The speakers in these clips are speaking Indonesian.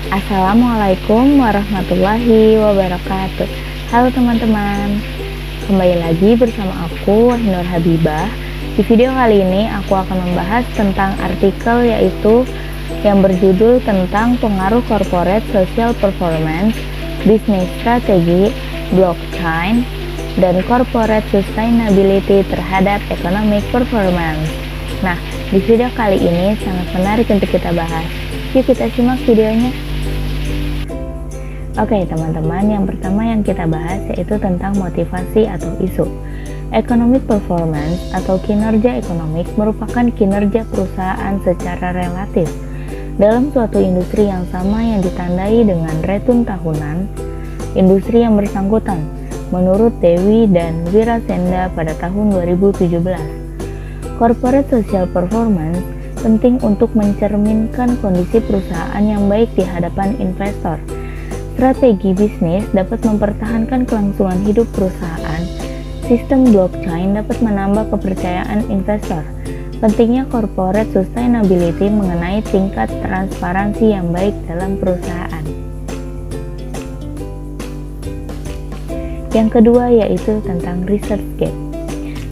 Assalamualaikum warahmatullahi wabarakatuh. Halo teman-teman, kembali lagi bersama aku Nur Habibah. Di video kali ini aku akan membahas tentang artikel yaitu yang berjudul tentang pengaruh corporate social performance, business strategy, blockchain, dan corporate sustainability terhadap economic performance. Nah, di video kali ini sangat menarik untuk kita bahas. Yuk kita simak videonya. Oke teman-teman, yang pertama yang kita bahas yaitu tentang motivasi atau isu. Economic performance atau kinerja ekonomik merupakan kinerja perusahaan secara relatif dalam suatu industri yang sama yang ditandai dengan return tahunan industri yang bersangkutan menurut Dewi dan Wirasenda pada tahun 2017. Corporate social performance penting untuk mencerminkan kondisi perusahaan yang baik di hadapan investor. Strategi bisnis dapat mempertahankan kelangsungan hidup perusahaan. Sistem blockchain dapat menambah kepercayaan investor. Pentingnya corporate sustainability mengenai tingkat transparansi yang baik dalam perusahaan. Yang kedua yaitu tentang research gap.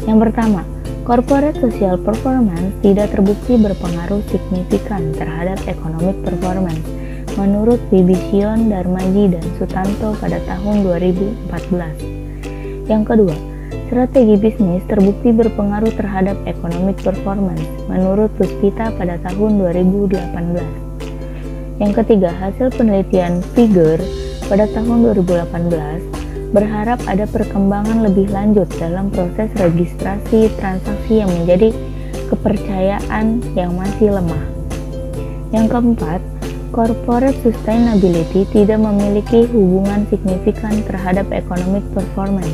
Yang pertama, corporate social performance tidak terbukti berpengaruh signifikan terhadap economic performance menurut Wibisono, Darmaji, dan Sutanto pada tahun 2014. Yang kedua, strategi bisnis terbukti berpengaruh terhadap economic performance menurut Puspita pada tahun 2018. Yang ketiga, hasil penelitian Figure pada tahun 2018 berharap ada perkembangan lebih lanjut dalam proses registrasi transaksi yang menjadi kepercayaan yang masih lemah. Yang keempat, corporate sustainability tidak memiliki hubungan signifikan terhadap economic performance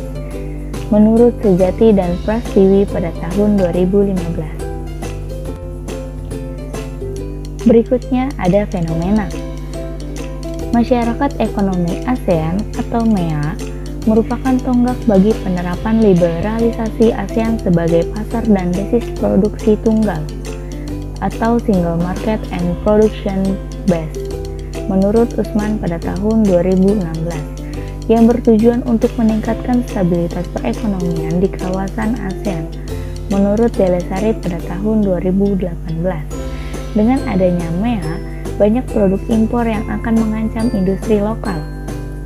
menurut Sejati dan Prastiwi pada tahun 2015. Berikutnya ada fenomena. Masyarakat Ekonomi ASEAN atau MEA merupakan tonggak bagi penerapan liberalisasi ASEAN sebagai pasar dan basis produksi tunggal atau single market and production base menurut Usman pada tahun 2016 yang bertujuan untuk meningkatkan stabilitas perekonomian di kawasan ASEAN menurut Delesari pada tahun 2018. Dengan adanya MEA, banyak produk impor yang akan mengancam industri lokal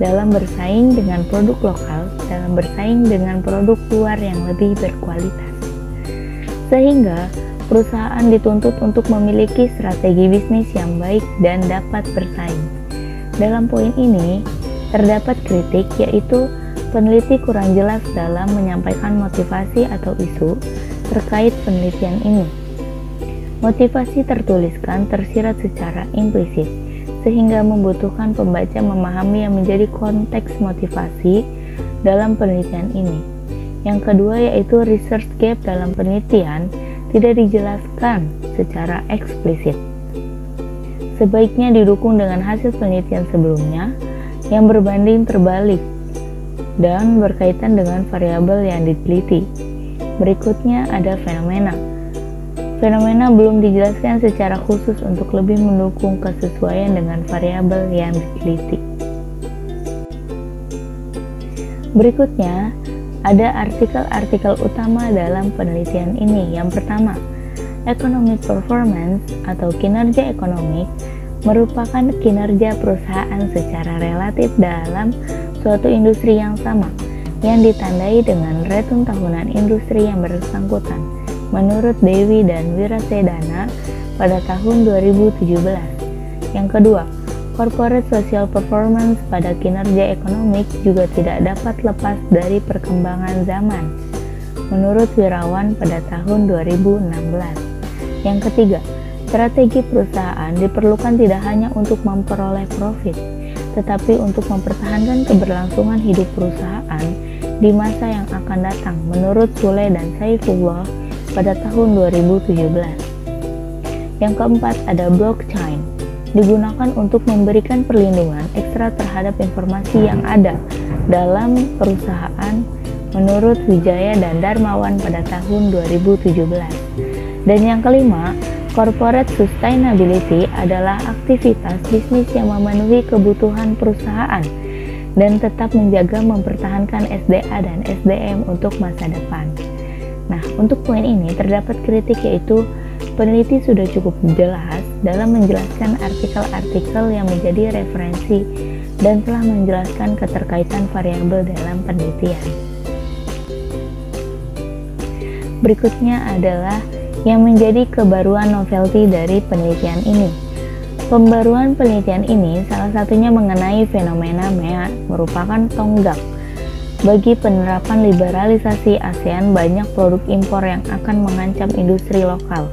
dalam bersaing dengan produk lokal, dalam bersaing dengan produk luar yang lebih berkualitas. Sehingga, perusahaan dituntut untuk memiliki strategi bisnis yang baik dan dapat bersaing. Dalam poin ini, terdapat kritik yaitu peneliti kurang jelas dalam menyampaikan motivasi atau isu terkait penelitian ini. Motivasi tertuliskan tersirat secara implisit, sehingga membutuhkan pembaca memahami yang menjadi konteks motivasi dalam penelitian ini. Yang kedua yaitu research gap dalam penelitian tidak dijelaskan secara eksplisit. Sebaiknya didukung dengan hasil penelitian sebelumnya yang berbanding terbalik dan berkaitan dengan variabel yang diteliti. Berikutnya ada fenomena. Fenomena belum dijelaskan secara khusus untuk lebih mendukung kesesuaian dengan variabel yang diteliti. Berikutnya, ada artikel-artikel utama dalam penelitian ini. Yang pertama, economic performance atau kinerja ekonomi merupakan kinerja perusahaan secara relatif dalam suatu industri yang sama, yang ditandai dengan return tahunan industri yang bersangkutan menurut Dewi dan Wirasedana pada tahun 2017. Yang kedua, corporate social performance pada kinerja ekonomik juga tidak dapat lepas dari perkembangan zaman menurut Wirawan pada tahun 2016. Yang ketiga, strategi perusahaan diperlukan tidak hanya untuk memperoleh profit, tetapi untuk mempertahankan keberlangsungan hidup perusahaan di masa yang akan datang menurut Sule dan Saifullah pada tahun 2017. Yang keempat ada blockchain, digunakan untuk memberikan perlindungan ekstra terhadap informasi yang ada dalam perusahaan menurut Wijaya dan Darmawan pada tahun 2017. Dan yang kelima, corporate sustainability adalah aktivitas bisnis yang memenuhi kebutuhan perusahaan dan tetap menjaga mempertahankan SDA dan SDM untuk masa depan. Nah, untuk poin ini terdapat kritik, yaitu peneliti sudah cukup jelas dalam menjelaskan artikel-artikel yang menjadi referensi dan telah menjelaskan keterkaitan variabel dalam penelitian. Berikutnya adalah yang menjadi kebaruan novelty dari penelitian ini. Pembaruan penelitian ini salah satunya mengenai fenomena MEA merupakan tonggak. Bagi penerapan liberalisasi ASEAN, banyak produk impor yang akan mengancam industri lokal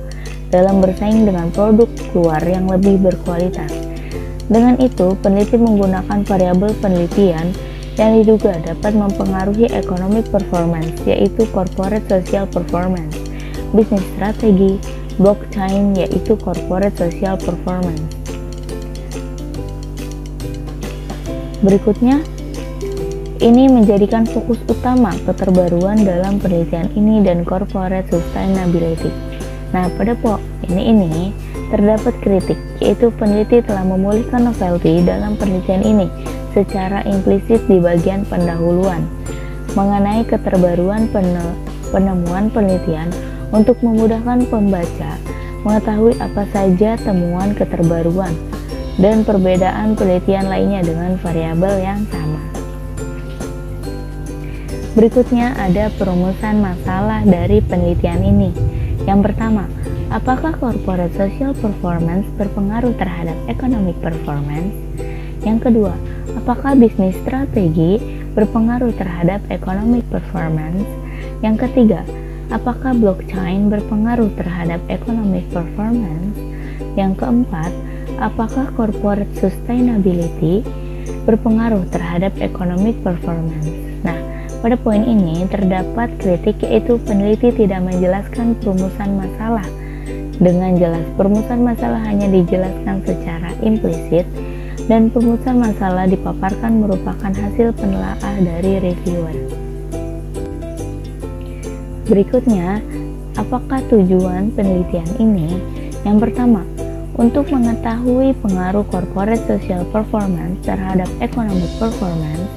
dalam bersaing dengan produk luar yang lebih berkualitas. Dengan itu, peneliti menggunakan variabel penelitian yang diduga dapat mempengaruhi economic performance, yaitu corporate social performance, bisnis strategi, blockchain, yaitu corporate social performance. Berikutnya, ini menjadikan fokus utama keterbaruan dalam penelitian ini dan corporate sustainability. Nah, pada poin ini terdapat kritik, yaitu peneliti telah memulihkan novelty dalam penelitian ini secara implisit di bagian pendahuluan mengenai keterbaruan penemuan penelitian untuk memudahkan pembaca mengetahui apa saja temuan keterbaruan dan perbedaan penelitian lainnya dengan variabel yang sama. Berikutnya ada perumusan masalah dari penelitian ini. Yang pertama, apakah corporate social performance berpengaruh terhadap economic performance? Yang kedua, apakah bisnis strategi berpengaruh terhadap economic performance? Yang ketiga, apakah blockchain berpengaruh terhadap economic performance? Yang keempat, apakah corporate sustainability berpengaruh terhadap economic performance? Nah, pada poin ini terdapat kritik, yaitu peneliti tidak menjelaskan perumusan masalah dengan jelas. Perumusan masalah hanya dijelaskan secara implisit dan perumusan masalah dipaparkan merupakan hasil penelaah dari reviewer. Berikutnya, apakah tujuan penelitian ini? Yang pertama, untuk mengetahui pengaruh corporate social performance terhadap economic performance.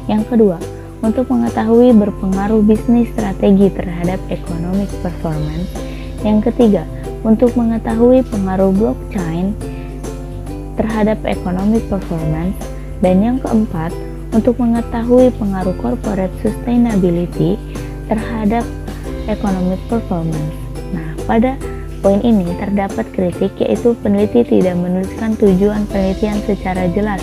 Yang kedua, untuk mengetahui berpengaruh bisnis strategi terhadap economic performance. Yang ketiga, untuk mengetahui pengaruh blockchain terhadap economic performance. Dan yang keempat, untuk mengetahui pengaruh corporate sustainability terhadap economic performance. Nah, pada poin ini terdapat kritik, yaitu peneliti tidak menuliskan tujuan penelitian secara jelas.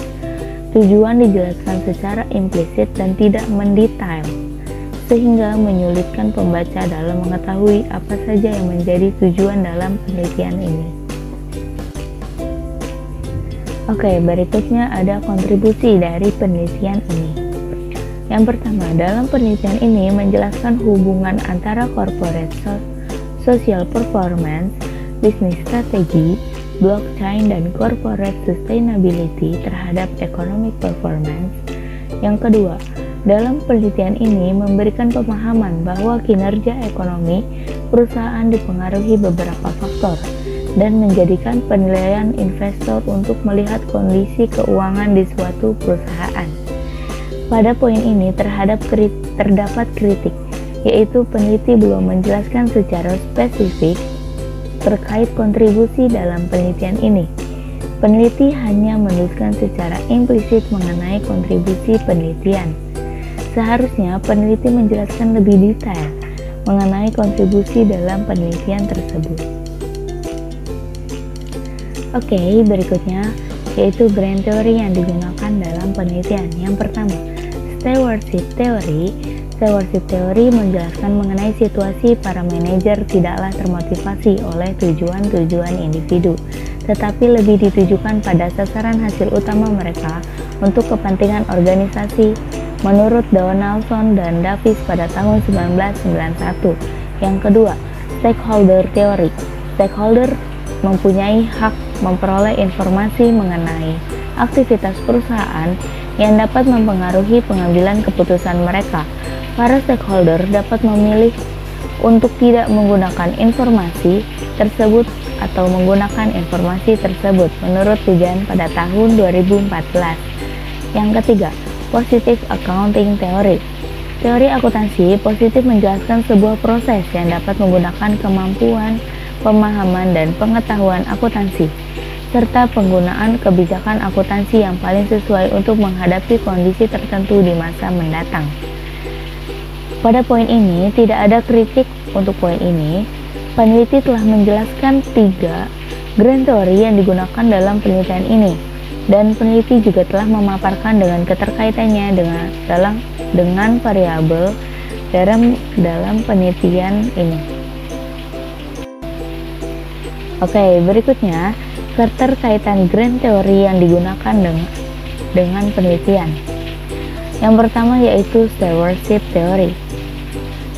Tujuan dijelaskan secara implisit dan tidak mendetail, sehingga menyulitkan pembaca dalam mengetahui apa saja yang menjadi tujuan dalam penelitian ini. Oke, berikutnya ada kontribusi dari penelitian ini. Yang pertama, dalam penelitian ini menjelaskan hubungan antara corporate social performance, bisnis strategi, blockchain, dan corporate sustainability terhadap economic performance. Yang kedua, dalam penelitian ini memberikan pemahaman bahwa kinerja ekonomi perusahaan dipengaruhi beberapa faktor dan menjadikan penilaian investor untuk melihat kondisi keuangan di suatu perusahaan. Pada poin ini terdapat kritik, yaitu peneliti belum menjelaskan secara spesifik terkait kontribusi dalam penelitian ini. Peneliti hanya menuliskan secara implisit mengenai kontribusi penelitian. Seharusnya peneliti menjelaskan lebih detail mengenai kontribusi dalam penelitian tersebut. Oke, berikutnya yaitu grand theory yang digunakan dalam penelitian. Yang pertama, stewardship theory. Stewardship theory menjelaskan mengenai situasi para manajer tidaklah termotivasi oleh tujuan-tujuan individu, tetapi lebih ditujukan pada sasaran hasil utama mereka untuk kepentingan organisasi. Menurut Donaldson dan Davis pada tahun 1991. Yang kedua, stakeholder theory. Stakeholder mempunyai hak memperoleh informasi mengenai aktivitas perusahaan yang dapat mempengaruhi pengambilan keputusan mereka. Para stakeholder dapat memilih untuk tidak menggunakan informasi tersebut atau menggunakan informasi tersebut menurut tujuan pada tahun 2014. Yang ketiga, positive accounting theory. Teori akuntansi positif menjelaskan sebuah proses yang dapat menggunakan kemampuan, pemahaman, dan pengetahuan akuntansi, serta penggunaan kebijakan akuntansi yang paling sesuai untuk menghadapi kondisi tertentu di masa mendatang. Pada poin ini, tidak ada kritik untuk poin ini. Peneliti telah menjelaskan 3 grand theory yang digunakan dalam penelitian ini, dan peneliti juga telah memaparkan dengan keterkaitannya dengan variabel dalam penelitian ini. Oke, berikutnya keterkaitan grand theory yang digunakan dengan penelitian. Yang pertama yaitu stewardship theory.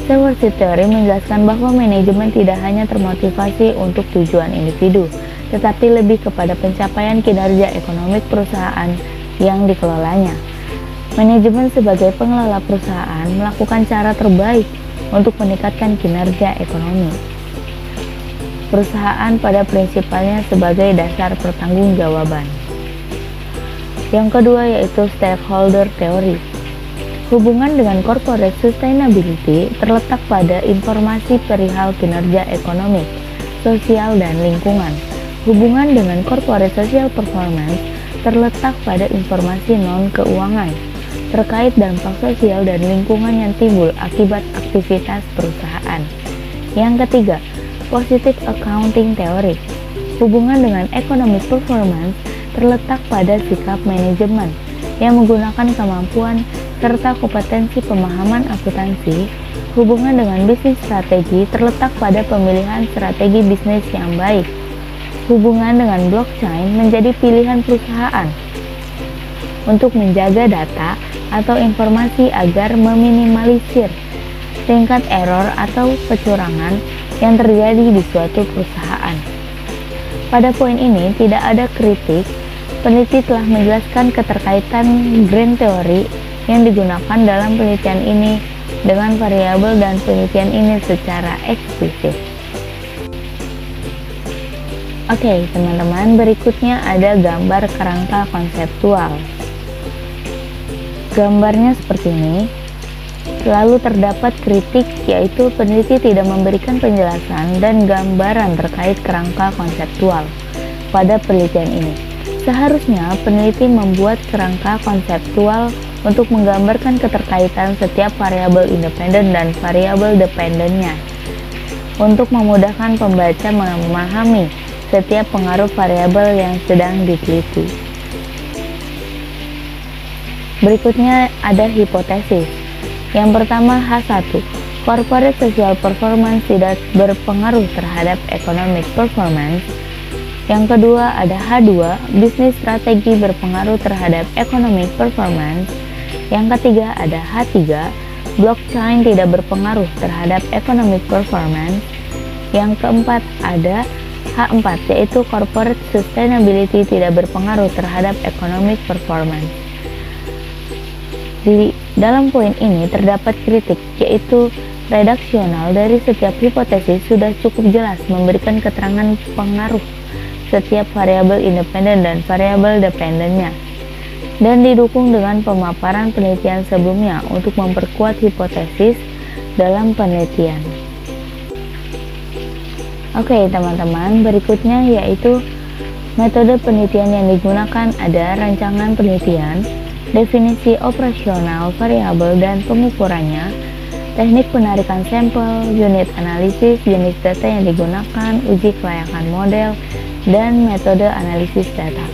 Stewardship theory menjelaskan bahwa manajemen tidak hanya termotivasi untuk tujuan individu, tetapi lebih kepada pencapaian kinerja ekonomi perusahaan yang dikelolanya. Manajemen sebagai pengelola perusahaan melakukan cara terbaik untuk meningkatkan kinerja ekonomi perusahaan pada prinsipalnya sebagai dasar pertanggungjawaban. Yang kedua yaitu stakeholder theory. Hubungan dengan corporate sustainability terletak pada informasi perihal kinerja ekonomi, sosial, dan lingkungan. Hubungan dengan corporate social performance terletak pada informasi non-keuangan terkait dampak sosial dan lingkungan yang timbul akibat aktivitas perusahaan. Yang ketiga, positive accounting theory. Hubungan dengan economic performance terletak pada sikap manajemen yang menggunakan kemampuan serta kompetensi pemahaman akuntansi. Hubungan dengan bisnis strategi terletak pada pemilihan strategi bisnis yang baik. Hubungan dengan blockchain menjadi pilihan perusahaan untuk menjaga data atau informasi agar meminimalisir tingkat error atau kecurangan yang terjadi di suatu perusahaan. Pada poin ini tidak ada kritik. Peneliti telah menjelaskan keterkaitan grand theory yang digunakan dalam penelitian ini dengan variabel dan penelitian ini secara eksplisit. Oke, teman-teman, berikutnya ada gambar kerangka konseptual. Gambarnya seperti ini. Lalu terdapat kritik, yaitu peneliti tidak memberikan penjelasan dan gambaran terkait kerangka konseptual pada penelitian ini. Seharusnya peneliti membuat kerangka konseptual untuk menggambarkan keterkaitan setiap variabel independen dan variabel dependennya, untuk memudahkan pembaca memahami setiap pengaruh variabel yang sedang diteliti. Berikutnya ada hipotesis. Yang pertama H1, corporate social performance tidak berpengaruh terhadap economic performance. Yang kedua ada H2, bisnis strategi berpengaruh terhadap economic performance. Yang ketiga ada H3, blockchain tidak berpengaruh terhadap economic performance. Yang keempat ada H4, yaitu corporate sustainability tidak berpengaruh terhadap economic performance. Di dalam poin ini terdapat kritik, yaitu redaksional dari setiap hipotesis sudah cukup jelas memberikan keterangan pengaruh setiap variabel independen dan variabel dependennya, dan didukung dengan pemaparan penelitian sebelumnya untuk memperkuat hipotesis dalam penelitian. Oke teman-teman, berikutnya yaitu metode penelitian yang digunakan ada rancangan penelitian, definisi operasional variabel dan pengukurannya, teknik penarikan sampel, unit analisis, jenis data yang digunakan, uji kelayakan model, dan metode analisis data.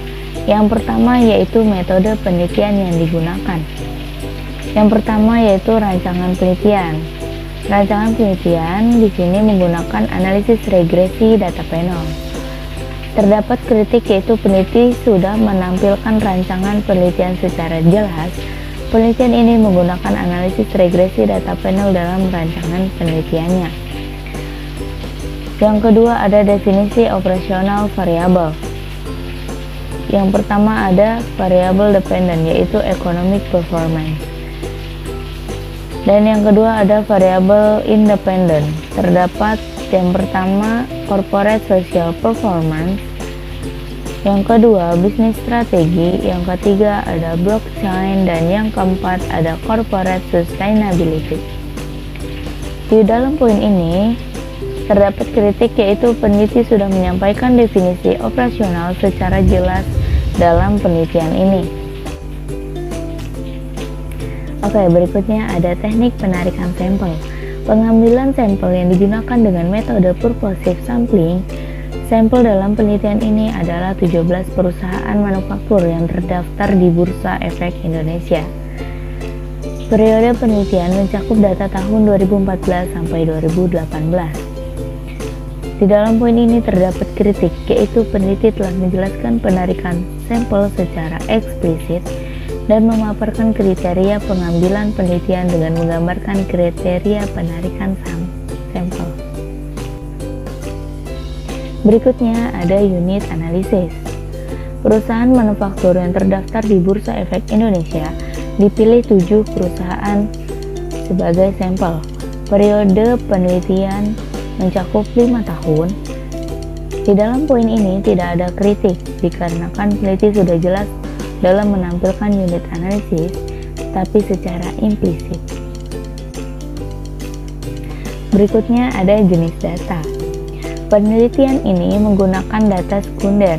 Yang pertama yaitu metode penelitian yang digunakan. Yang pertama yaitu rancangan penelitian. Rancangan penelitian di sini menggunakan analisis regresi data panel. Terdapat kritik, yaitu peneliti sudah menampilkan rancangan penelitian secara jelas. Penelitian ini menggunakan analisis regresi data panel dalam rancangan penelitiannya. Yang kedua ada definisi operasional variabel. Yang pertama ada variabel dependent, yaitu economic performance. Dan yang kedua ada variabel independen. Terdapat yang pertama corporate social performance, yang kedua bisnis strategi, yang ketiga ada blockchain, dan yang keempat ada corporate sustainability. Di dalam poin ini terdapat kritik, yaitu peneliti sudah menyampaikan definisi operasional secara jelas dalam penelitian ini. Oke, berikutnya ada teknik penarikan sampel. Pengambilan sampel yang digunakan dengan metode purposive sampling. Sampel dalam penelitian ini adalah 17 perusahaan manufaktur yang terdaftar di Bursa Efek Indonesia. Periode penelitian mencakup data tahun 2014 sampai 2018. Di dalam poin ini terdapat kritik, yaitu peneliti telah menjelaskan penarikan sampel secara eksplisit dan memaparkan kriteria pengambilan penelitian dengan menggambarkan kriteria penarikan sampel. Berikutnya ada unit analisis. Perusahaan manufaktur yang terdaftar di Bursa Efek Indonesia dipilih 7 perusahaan sebagai sampel. Periode penelitian mencakup 5 tahun. Di dalam poin ini tidak ada kritik, dikarenakan peneliti sudah jelas dalam menampilkan unit analisis, tapi secara implisit. Berikutnya ada jenis data. Penelitian ini menggunakan data sekunder,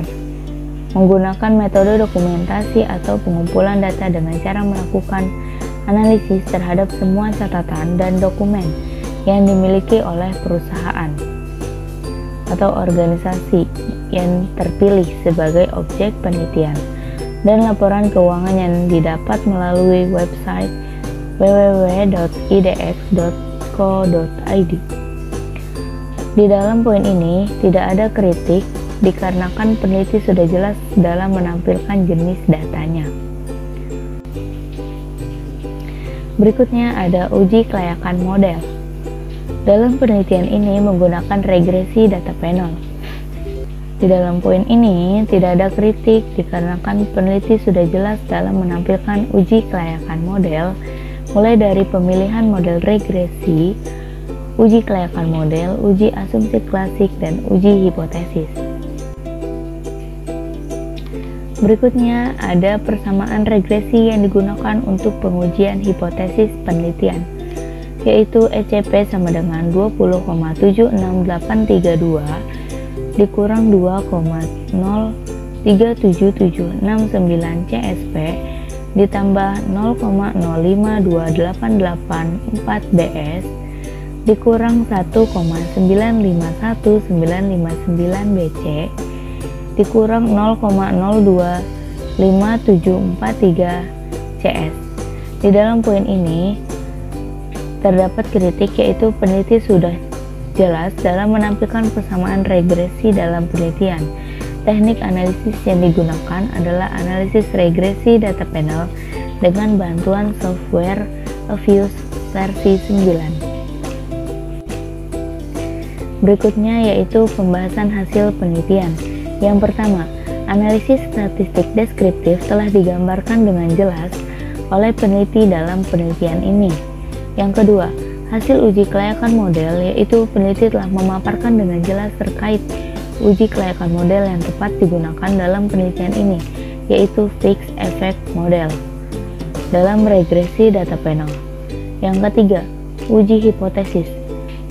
menggunakan metode dokumentasi atau pengumpulan data dengan cara melakukan analisis terhadap semua catatan dan dokumen yang dimiliki oleh perusahaan atau organisasi yang terpilih sebagai objek penelitian, dan laporan keuangan yang didapat melalui website www.idx.co.id. Di dalam poin ini tidak ada kritik, dikarenakan peneliti sudah jelas dalam menampilkan jenis datanya. Berikutnya ada uji kelayakan model. Dalam penelitian ini menggunakan regresi data panel. Di dalam poin ini tidak ada kritik, dikarenakan peneliti sudah jelas dalam menampilkan uji kelayakan model, mulai dari pemilihan model regresi, uji kelayakan model, uji asumsi klasik, dan uji hipotesis. Berikutnya ada persamaan regresi yang digunakan untuk pengujian hipotesis penelitian, yaitu ECP sama dengan 20,76832 dikurang 2,037769 CSP ditambah 0,052884 BS dikurang 1,951959 BC dikurang 0,025743 CS. Di dalam poin ini terdapat kritik, yaitu peneliti sudah jelas dalam menampilkan persamaan regresi dalam penelitian. Teknik analisis yang digunakan adalah analisis regresi data panel dengan bantuan software Aviews versi 9. Berikutnya yaitu pembahasan hasil penelitian. Yang pertama, analisis statistik deskriptif telah digambarkan dengan jelas oleh peneliti dalam penelitian ini. Yang kedua, hasil uji kelayakan model, yaitu peneliti telah memaparkan dengan jelas terkait uji kelayakan model yang tepat digunakan dalam penelitian ini, yaitu fixed effect model dalam regresi data panel. Yang ketiga, uji hipotesis,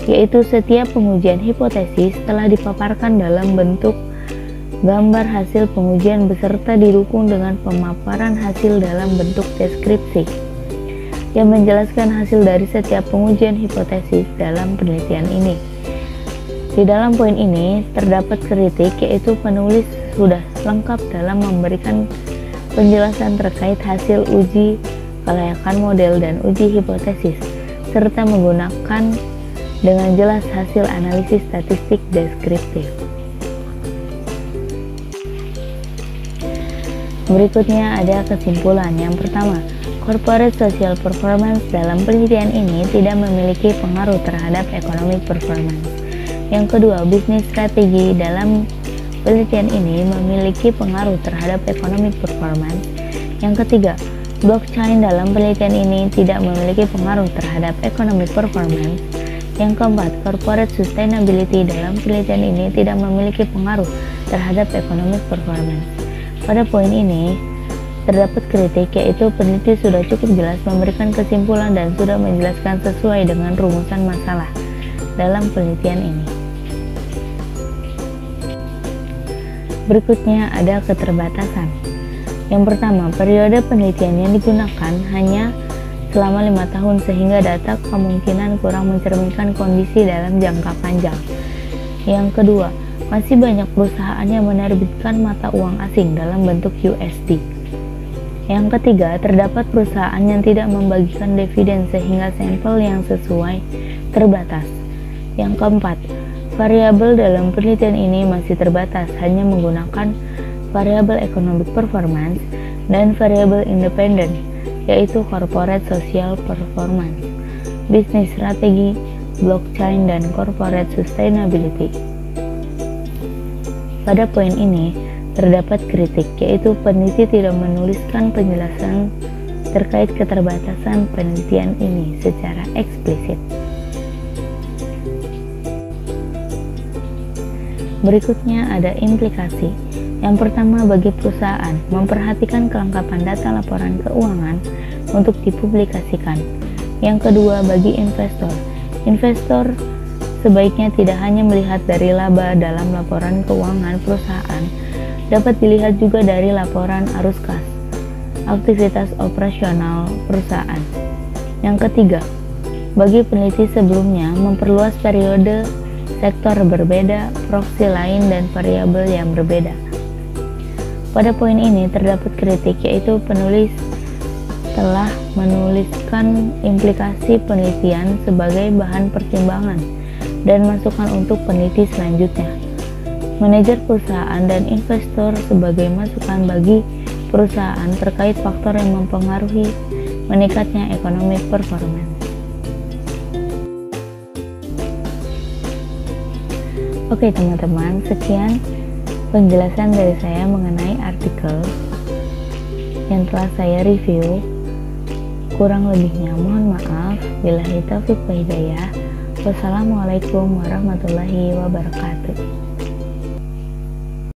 yaitu setiap pengujian hipotesis telah dipaparkan dalam bentuk gambar hasil pengujian beserta didukung dengan pemaparan hasil dalam bentuk deskripsi yang menjelaskan hasil dari setiap pengujian hipotesis dalam penelitian ini. Di dalam poin ini terdapat kritik, yaitu penulis sudah lengkap dalam memberikan penjelasan terkait hasil uji kelayakan model dan uji hipotesis, serta menggunakan dengan jelas hasil analisis statistik deskriptif. Berikutnya ada kesimpulan. Yang pertama, corporate social performance dalam penelitian ini tidak memiliki pengaruh terhadap economic performance. Yang kedua, bisnis strategi dalam penelitian ini memiliki pengaruh terhadap economic performance. Yang ketiga, Blockchain dalam penelitian ini tidak memiliki pengaruh terhadap economic performance. Yang keempat, corporate sustainability dalam penelitian ini tidak memiliki pengaruh terhadap economic performance. Pada poin ini, terdapat kritik, yaitu peneliti sudah cukup jelas memberikan kesimpulan dan sudah menjelaskan sesuai dengan rumusan masalah dalam penelitian ini. Berikutnya ada keterbatasan. Yang pertama, periode penelitian yang digunakan hanya selama 5 tahun sehingga data kemungkinan kurang mencerminkan kondisi dalam jangka panjang. Yang kedua, masih banyak perusahaan yang menerbitkan mata uang asing dalam bentuk USD. Yang ketiga, terdapat perusahaan yang tidak membagikan dividen sehingga sampel yang sesuai terbatas. Yang keempat, variabel dalam penelitian ini masih terbatas, hanya menggunakan variabel economic performance dan variabel independen, yaitu corporate social performance, bisnis strategi, blockchain, dan corporate sustainability. Pada poin ini, terdapat kritik, yaitu peneliti tidak menuliskan penjelasan terkait keterbatasan penelitian ini secara eksplisit. Berikutnya ada implikasi. Yang pertama, bagi perusahaan, memperhatikan kelengkapan data laporan keuangan untuk dipublikasikan. Yang kedua, bagi investor. Investor sebaiknya tidak hanya melihat dari laba dalam laporan keuangan perusahaan, dapat dilihat juga dari laporan arus kas, aktivitas operasional perusahaan. Yang ketiga, bagi peneliti sebelumnya, memperluas periode sektor berbeda, proksi lain, dan variabel yang berbeda. Pada poin ini terdapat kritik, yaitu penulis telah menuliskan implikasi penelitian sebagai bahan pertimbangan dan masukan untuk peneliti selanjutnya. Manajer perusahaan dan investor sebagai masukan bagi perusahaan terkait faktor yang mempengaruhi meningkatnya economic performance. Oke teman-teman, sekian penjelasan dari saya mengenai artikel yang telah saya review. Kurang lebihnya mohon maaf. Billahi taufiq wa hidayah. Wassalamualaikum warahmatullahi wabarakatuh.